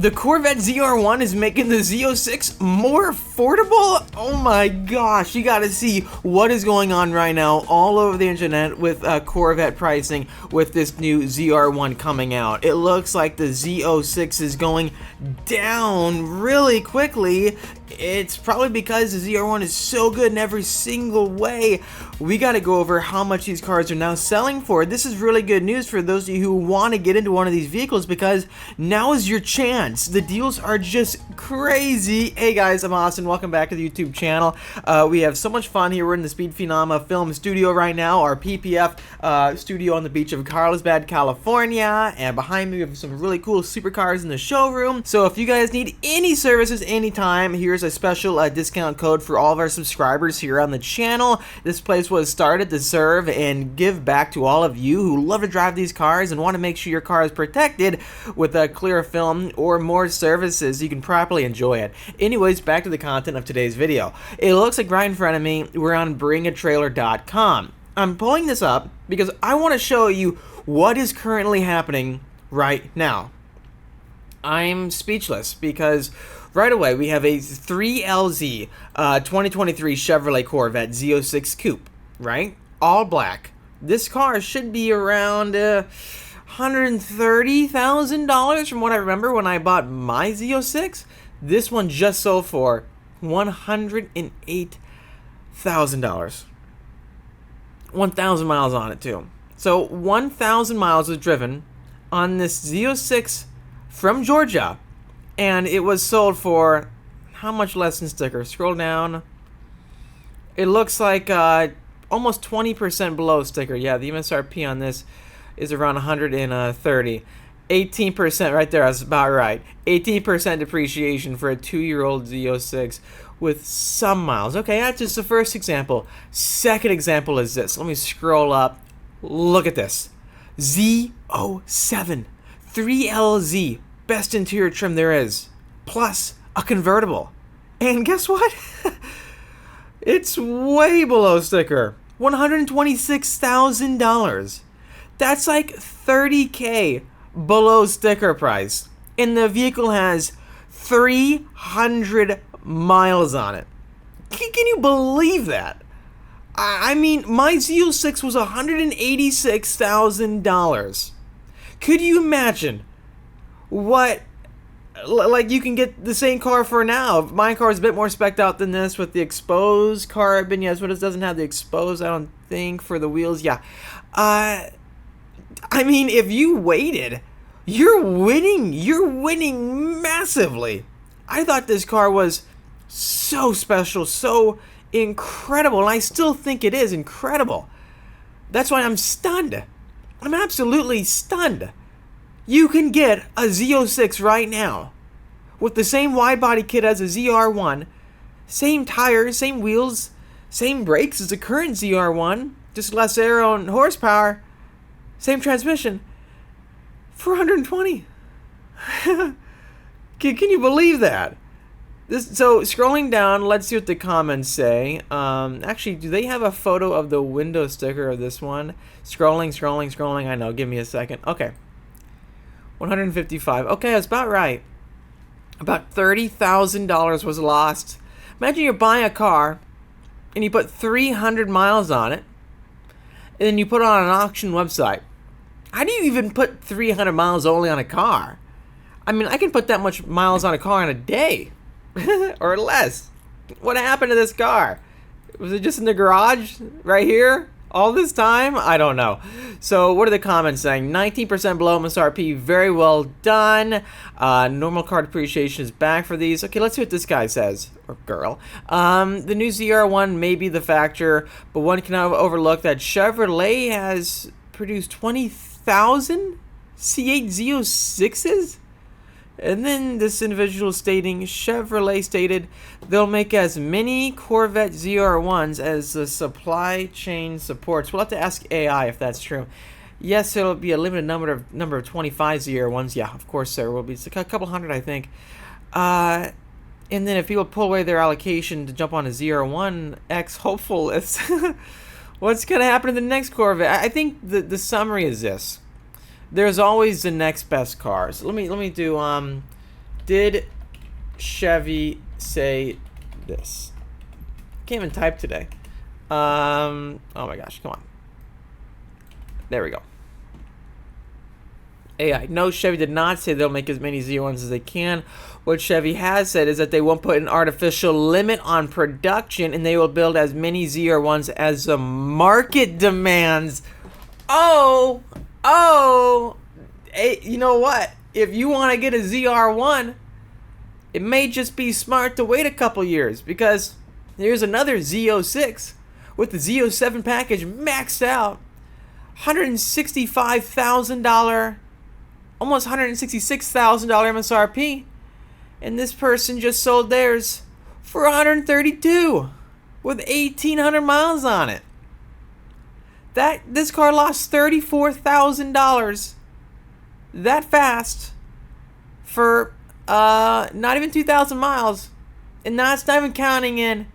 The Corvette ZR1 is making the Z06 more affordable? Oh my gosh, you gotta see what is going on right now all over the internet with Corvette pricing with this new ZR1 coming out. It looks like the Z06 is going down really quickly. It's probably because the ZR1 is so good in every single way. We gotta go over how much these cars are now selling for. This is really good news for those of you who want to get into one of these vehicles because now is your chance. The deals are just crazy. Hey guys, I'm Austin. Welcome back to the YouTube channel. We have so much fun here. We're in the Speed Phenom film studio right now, our PPF studio on the beach of Carlsbad, California. And behind me we have some really cool supercars in the showroom. So if you guys need any services anytime, here's a special discount code for all of our subscribers here on the channel. This place was started to serve and give back to all of you who love to drive these cars and want to make sure your car is protected with a clear film or more services so you can properly enjoy it. Anyways, back to the content of today's video. It looks like right in front of me, we're on bringatrailer.com. I'm pulling this up because I want to show you what is currently happening right now. I'm speechless because right away we have a 3LZ 2023 Chevrolet Corvette Z06 Coupe, right? All black. This car should be around $130,000 from what I remember when I bought my Z06. This one just sold for $108,000. 1,000 miles on it too. So 1,000 miles was driven on this Z06 from Georgia, and it was sold for how much less than sticker? Scroll down. It looks like almost 20% below sticker. Yeah, the MSRP on this is around 130. 18% right there. That's about right. 18% depreciation for a 2-year-old Z06 with some miles. Okay, that's just the first example. Second example is this. Let me scroll up. Look at this. Z07 3LZ, best interior trim there is, plus a convertible. And guess what? It's way below sticker. $126,000. That's like $30K below sticker price. And the vehicle has 300 miles on it. Can you believe that? I mean, my Z06 was $186,000. Could you imagine what, like, you can get the same car for now? My car is a bit more specced out than this with the exposed carbon. Yes, but it doesn't have the exposed, I don't think, for the wheels. Yeah. I mean, if you waited, you're winning. You're winning massively. I thought this car was so special, so incredible, and I still think it is incredible. That's why I'm stunned. I'm absolutely stunned. You can get a Z06 right now with the same wide body kit as a ZR1, same tires, same wheels, same brakes as the current ZR1, just less aero and horsepower, same transmission, for $120. Can you believe that? So scrolling down, let's see what the comments say. Actually, do they have a photo of the window sticker of this one? Scrolling. I know. Give me a second. Okay. 155. Okay, that's about right. About $30,000 was lost. Imagine you're buying a car and you put 300 miles on it, and then you put it on an auction website. How do you even put 300 miles only on a car? I mean, I can put that much miles on a car in a day. Or less. What happened to this car? Was it just in the garage right here all this time? I don't know. So what are the comments saying? 19% below MSRP. Very well done. Normal car depreciation is back for these. Okay, let's see what this guy says. Or girl. The new ZR1 may be the factor, but one cannot overlook that Chevrolet has produced 20,000 C8 Z06s? And then this individual stating, Chevrolet stated they'll make as many Corvette ZR1s as the supply chain supports. We'll have to ask AI if that's true. Yes, it'll be a limited number of 25 ZR1s. Yeah, of course there will be. It's a couple hundred, I think. And then if people pull away their allocation to jump on a ZR1 X hopeful, it's what's going to happen to the next Corvette? I think the summary is this. There's always the next best cars. Let me do Did Chevy say this? Can't even type today. Oh my gosh, come on. There we go. AI. No, Chevy did not say they'll make as many ZR1s as they can. What Chevy has said is that they won't put an artificial limit on production and they will build as many ZR1s as the market demands. Oh, hey, you know what? If you want to get a ZR1, it may just be smart to wait a couple years, because there's another Z06 with the Z07 package maxed out. $165,000, almost $166,000 MSRP, and this person just sold theirs for $132,000 with 1,800 miles on it. This car lost $34,000 that fast for not even 2,000 miles, and that's not even counting in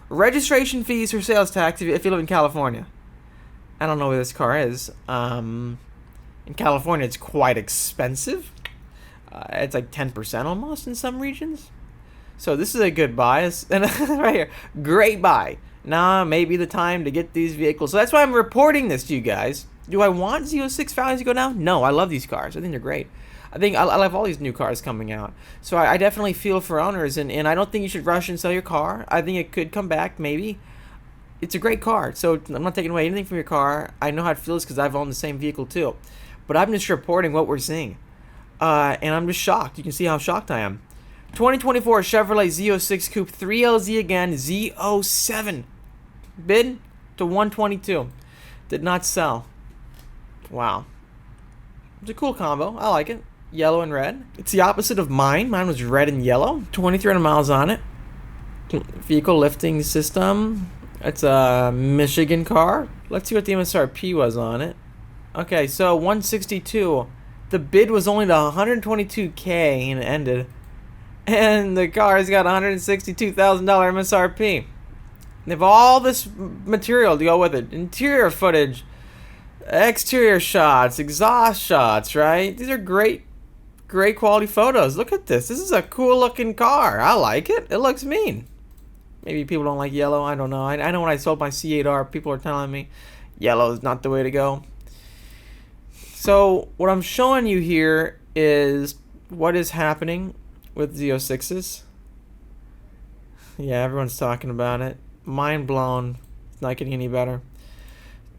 registration fees or sales tax if you live in California. I don't know where this car is. In California, it's quite expensive. It's like 10% almost in some regions. So this is a good buy. And right here, great buy. Now maybe the time to get these vehicles. So that's why I'm reporting this to you guys. Do I want Z06 values to go down? No, I love these cars. I think they're great. I love all these new cars coming out. So I definitely feel for owners, and I don't think you should rush and sell your car. I think it could come back, maybe. It's a great car, so I'm not taking away anything from your car. I know how it feels because I've owned the same vehicle too. But I'm just reporting what we're seeing. And I'm just shocked. You can see how shocked I am. 2024 Chevrolet Z06 Coupe 3LZ again, Z07. Bid to 122. Did not sell. Wow. It's a cool combo. I like it. Yellow and red. It's the opposite of mine. Mine was red and yellow. 2,300 miles on it. Vehicle lifting system. It's a Michigan car. Let's see what the MSRP was on it. Okay, so 162. The bid was only to 122K and it ended. And the car's got $162,000 MSRP. They have all this material to go with it. Interior footage, exterior shots, exhaust shots, right? These are great quality photos. Look at this. This is a cool looking car. I like it. It looks mean. Maybe people don't like yellow. I don't know. I know when I sold my C8R, people are telling me yellow is not the way to go. So what I'm showing you here is what is happening with Z06s. Yeah, everyone's talking about it. Mind blown. It's not getting any better.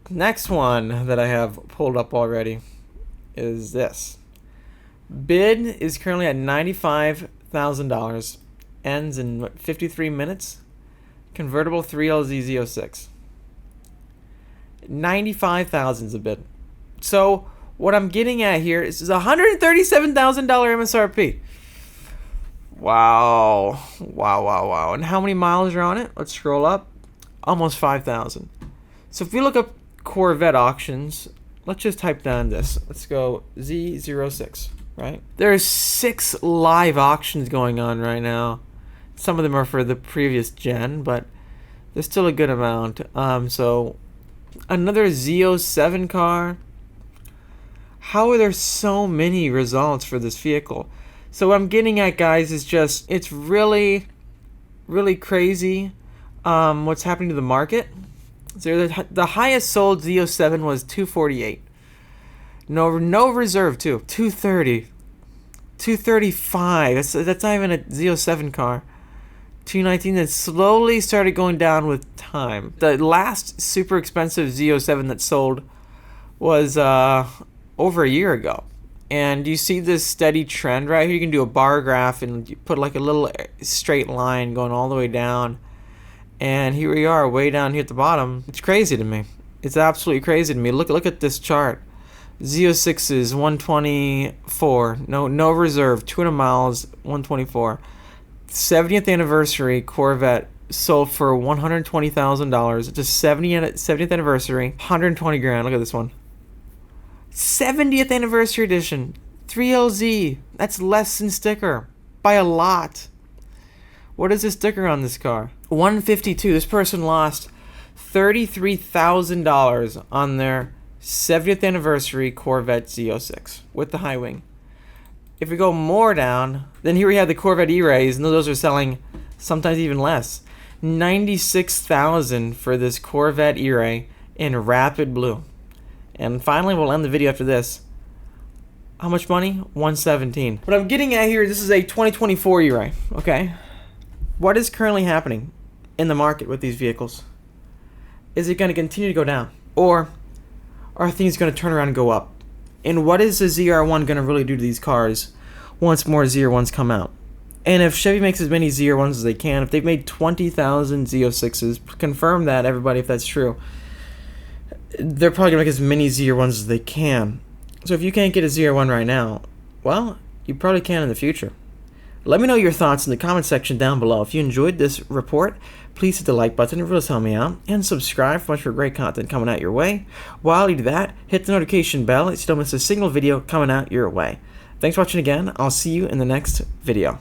Next one that I have pulled up already is this. Bid is currently at $95,000. Ends in 53 minutes. Convertible 3LZ Z06. 95,000 is a bid. So what I'm getting at here is $137,000 MSRP. Wow. And how many miles are on it? Let's scroll up. Almost 5,000. So if we look up Corvette auctions, let's just type down this. Let's go Z06, right? There's 6 live auctions going on right now. Some of them are for the previous gen, but there's still a good amount. So another Z07 car. How are there so many results for this vehicle? So what I'm getting at, guys, is just it's really crazy what's happening to the market. So the highest sold Z07 was 248. No reserve too. 230. 235. That's not even a Z07 car. 219. Then slowly started going down with time. The last super expensive Z07 that sold was over a year ago. And you see this steady trend right here. You can do a bar graph and you put like a little straight line going all the way down. And here we are, way down here at the bottom. It's crazy to me. It's absolutely crazy to me. Look at this chart. Z06 is 124. No reserve. 200 miles. 124. 70th anniversary Corvette sold for $120,000. It's a 70th anniversary. 120 grand. Look at this one. 70th anniversary edition. 3LZ. That's less than sticker by a lot. What is the sticker on this car? 152. This person lost $33,000 on their 70th anniversary Corvette Z06 with the high wing. if we go more down, then here we have the Corvette E-Rays, and those are selling sometimes even less. $96,000 for this Corvette E-Ray in rapid blue. And finally, we'll end the video after this. How much money? $117. What I'm getting at here, this is a 2024 E-Ray, okay? What is currently happening in the market with these vehicles? Is it going to continue to go down? Or are things going to turn around and go up? And what is the ZR1 going to really do to these cars once more ZR1s come out? And if Chevy makes as many ZR1s as they can, if they've made 20,000 Z06s, confirm that, everybody, if that's true. They're probably going to make as many ZR1s as they can. So if you can't get a ZR1 right now, well, you probably can in the future. Let me know your thoughts in the comment section down below. If you enjoyed this report, please hit the like button, it really helps me out, and subscribe for much more great content coming out your way. While you do that, hit the notification bell so you don't miss a single video coming out your way. Thanks for watching again. I'll see you in the next video.